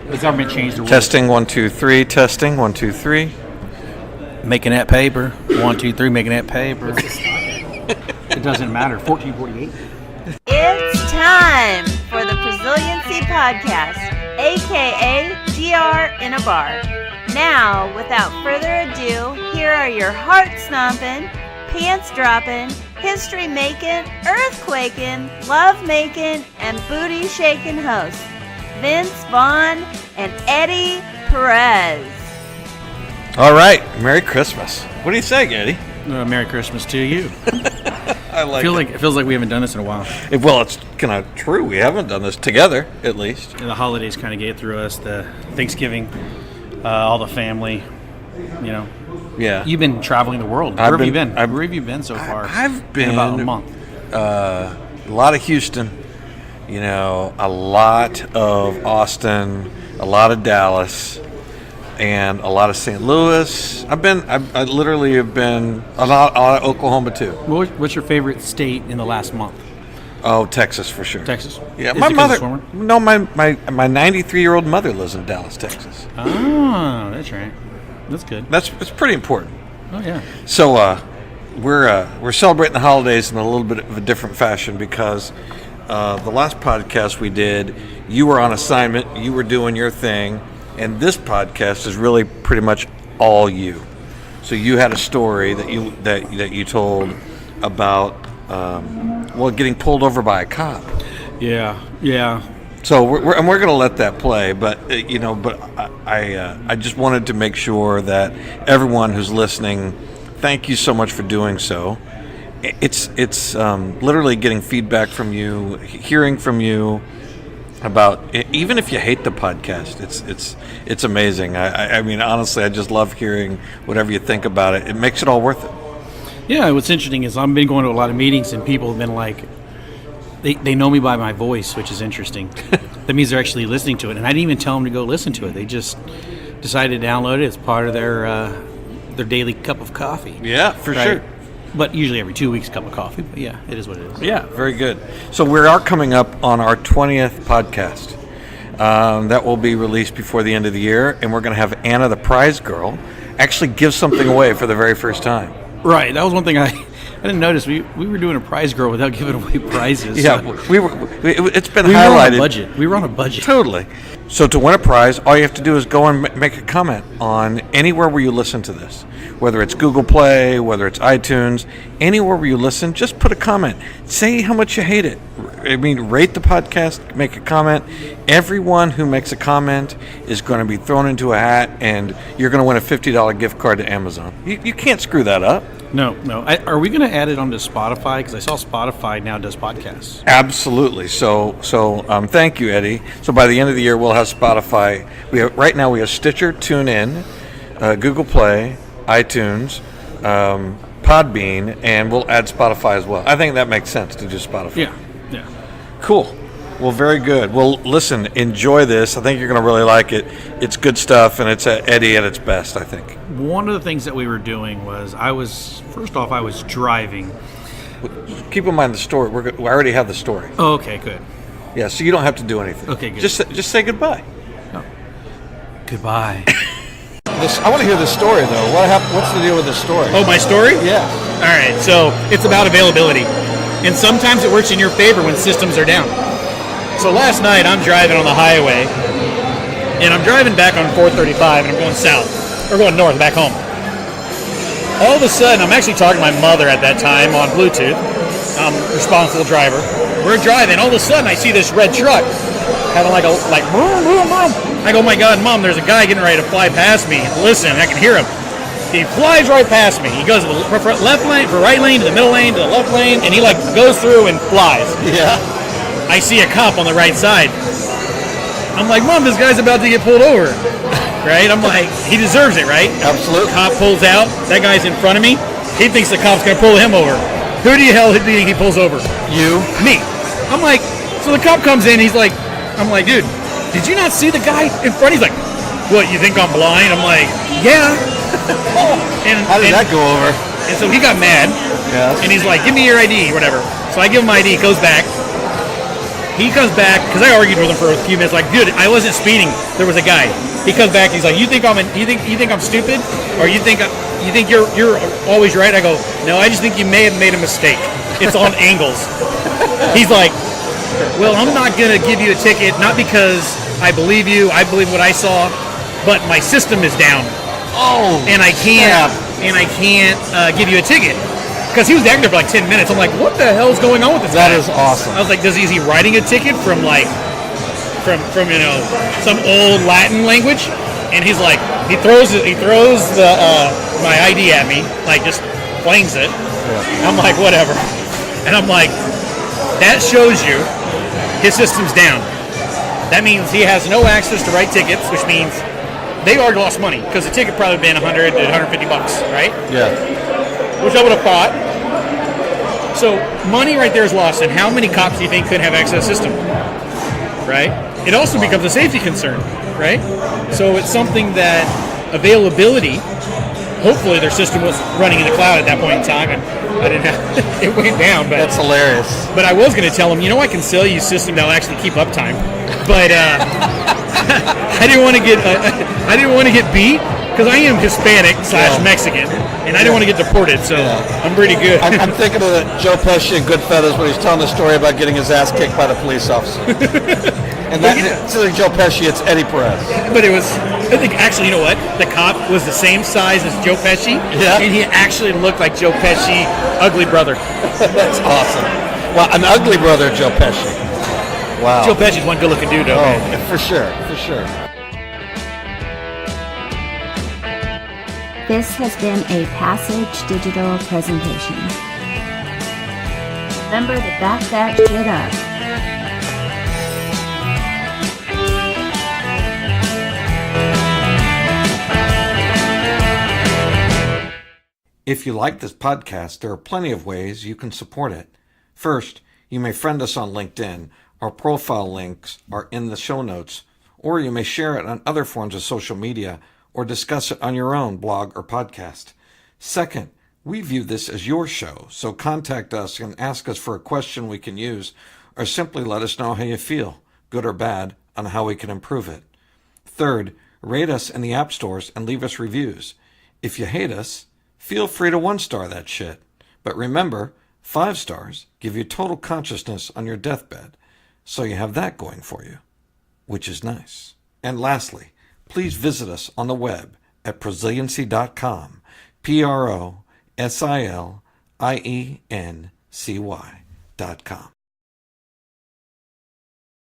The government changed the rules. Testing 1 2 3. Testing 1 2 3. Making that paper. 1 2 3. Making that paper. It doesn't matter. 1448. It's time for the Resiliency Podcast, aka DR in a Bar. Now, without further ado, here are your heart-stomping, pants-dropping, history-making, earthquaking, love-making, and booty-shaking hosts, Vince Vaughn and Eddie Perez. All right. Merry Christmas. What do you say, Eddie? Merry Christmas to you. I like it. It feels like we haven't done this in a while. Well, it's kind of true. We haven't done this together, at least. The holidays kind of get through us. The Thanksgiving, all the family, you know. Yeah. You've been traveling the world. Where have you been? Where have you been so far? I've been in about a month. A lot of Houston, you know, a lot of Austin, a lot of Dallas, and a lot of St. Louis. I literally have been a lot of Oklahoma too. What's your favorite state in the last month? Oh, Texas for sure. Texas? Yeah, Is my it 'cause mother. it's warmer? No, my 93-year-old mother lives in Dallas, Texas. Oh, that's right. That's good. It's pretty important. Oh yeah. So we're celebrating the holidays in a little bit of a different fashion because the last podcast we did, you were on assignment, you were doing your thing, and this podcast is really pretty much all you. So you had a story that you told about getting pulled over by a cop. Yeah. So we're going to let that play, but I just wanted to make sure that everyone who's listening, thank you so much for doing so. It's literally getting feedback from you, hearing from you about, even if you hate the podcast, it's amazing. I mean, honestly, I just love hearing whatever you think about it. It makes it all worth it. Yeah, what's interesting is I've been going to a lot of meetings and people have been like, they know me by my voice, which is interesting. That means they're actually listening to it, and I didn't even tell them to go listen to it. They just decided to download it as part of their daily cup of coffee. Yeah, for sure. But usually every 2 weeks, cup of coffee. But yeah, it is what it is. Yeah, very good. So we are coming up on our 20th podcast. That will be released before the end of the year, and we're going to have Anna, the prize girl, actually give something away for the very first time. Right. That was one thing I didn't notice. We were doing a prize girl without giving away prizes. Yeah, it's been highlighted. We were on a budget. We were on a budget. Totally. So to win a prize, all you have to do is go and make a comment on anywhere where you listen to this. Whether it's Google Play, whether it's iTunes, anywhere where you listen, just put a comment. Say how much you hate it. I mean, rate the podcast, make a comment. Everyone who makes a comment is going to be thrown into a hat, and you're going to win a $50 gift card to Amazon. You can't screw that up. No. Are we going to add it onto Spotify? Because I saw Spotify now does podcasts. Absolutely. So thank you, Eddie. So by the end of the year, we'll have Spotify. Right now we have Stitcher, TuneIn, Google Play, iTunes, Podbean, and we'll add Spotify as well. I think that makes sense to do Spotify. Yeah. Cool. Well, very good. Well, listen, enjoy this. I think you're going to really like it. It's good stuff, and it's Eddie at its best, I think. One of the things that we were doing was I was driving. Keep in mind the story. We already have the story. Oh, okay, good. Yeah, so you don't have to do anything. Okay, good. Just say goodbye. Oh. Goodbye. I want to hear the story, though. What's the deal with this story? Oh, my story? Yeah. All right, so it's about availability. And sometimes it works in your favor when systems are down. So last night, I'm driving on the highway, and I'm driving back on 435, and I'm going south, or going north, back home. All of a sudden, I'm actually talking to my mother at that time on Bluetooth. I'm a responsible driver. We're driving. All of a sudden, I see this red truck having like boom, boom, boom. I go, oh my God, Mom, there's a guy getting ready to fly past me. Listen, I can hear him. He flies right past me. He goes from left lane, from right lane to the middle lane to the left lane, and he goes through and flies. Yeah. I see a cop on the right side. I'm like, Mom, this guy's about to get pulled over. Right? I'm like, he deserves it, right? Absolutely. Cop pulls out. That guy's in front of me. He thinks the cop's going to pull him over. Who the hell do you think he pulls over? You. Me. I'm like, so the cop comes in. I'm like, dude, did you not see the guy in front? He's like, what, you think I'm blind? I'm like, yeah. How did that go over? And so he got mad. Yeah. And he's like, give me your ID, whatever. So I give him my ID. He goes back. He comes back because I argued with him for a few minutes. Like, dude, I wasn't speeding. There was a guy. He comes back. He's like, you think I'm stupid, or you think you're always right? I go, no, I just think you may have made a mistake. It's on angles. He's like, well, I'm not gonna give you a ticket, not because I believe you. I believe what I saw, but my system is down. Oh, and I can't give you a ticket. Because he was acting there for like 10 minutes. I'm like, what the hell's going on with this guy? That is awesome. I was like, is he writing a ticket from from some old Latin language? And he's like, he throws the my ID at me, like just flings it. Yeah. I'm like, whatever. And I'm like, that shows you his system's down. That means he has no access to write tickets, which means they already lost money because the ticket probably been $100 to $150, right? Yeah. Which I would have thought. So money right there is lost, and how many cops do you think could have access to the system? Right? It also becomes a safety concern, right? So it's something that availability, hopefully their system was running in the cloud at that point in time, and I didn't have, it went down. But that's hilarious. But I was going to tell them, I can sell you a system that'll actually keep uptime. But I didn't want to get beat. Because I am Hispanic / Mexican, and I didn't want to get deported, so I'm pretty good. I'm thinking of Joe Pesci in Goodfellas when he's telling the story about getting his ass kicked by the police officer. And instead of Joe Pesci, it's Eddie Perez. But it was, I think, actually, you know what? The cop was the same size as Joe Pesci, and he actually looked like Joe Pesci, ugly brother. That's awesome. Well, an ugly brother of Joe Pesci. Wow. Joe Pesci's one good-looking dude, though. Oh, for sure. This has been a Passage Digital presentation. Remember to back that shit up. If you like this podcast, there are plenty of ways you can support it. First, you may friend us on LinkedIn. Our profile links are in the show notes, or you may share it on other forms of social media or discuss it on your own blog or podcast. Second, we view this as your show, so contact us and ask us for a question we can use, or simply let us know how you feel, good or bad, on how we can improve it. Third, rate us in the app stores and leave us reviews. If you hate us, feel free to 1-star that shit. But remember, 5 stars give you total consciousness on your deathbed, so you have that going for you, which is nice. And lastly, please visit us on the web at prosiliency.com, PROSILIENCY.com.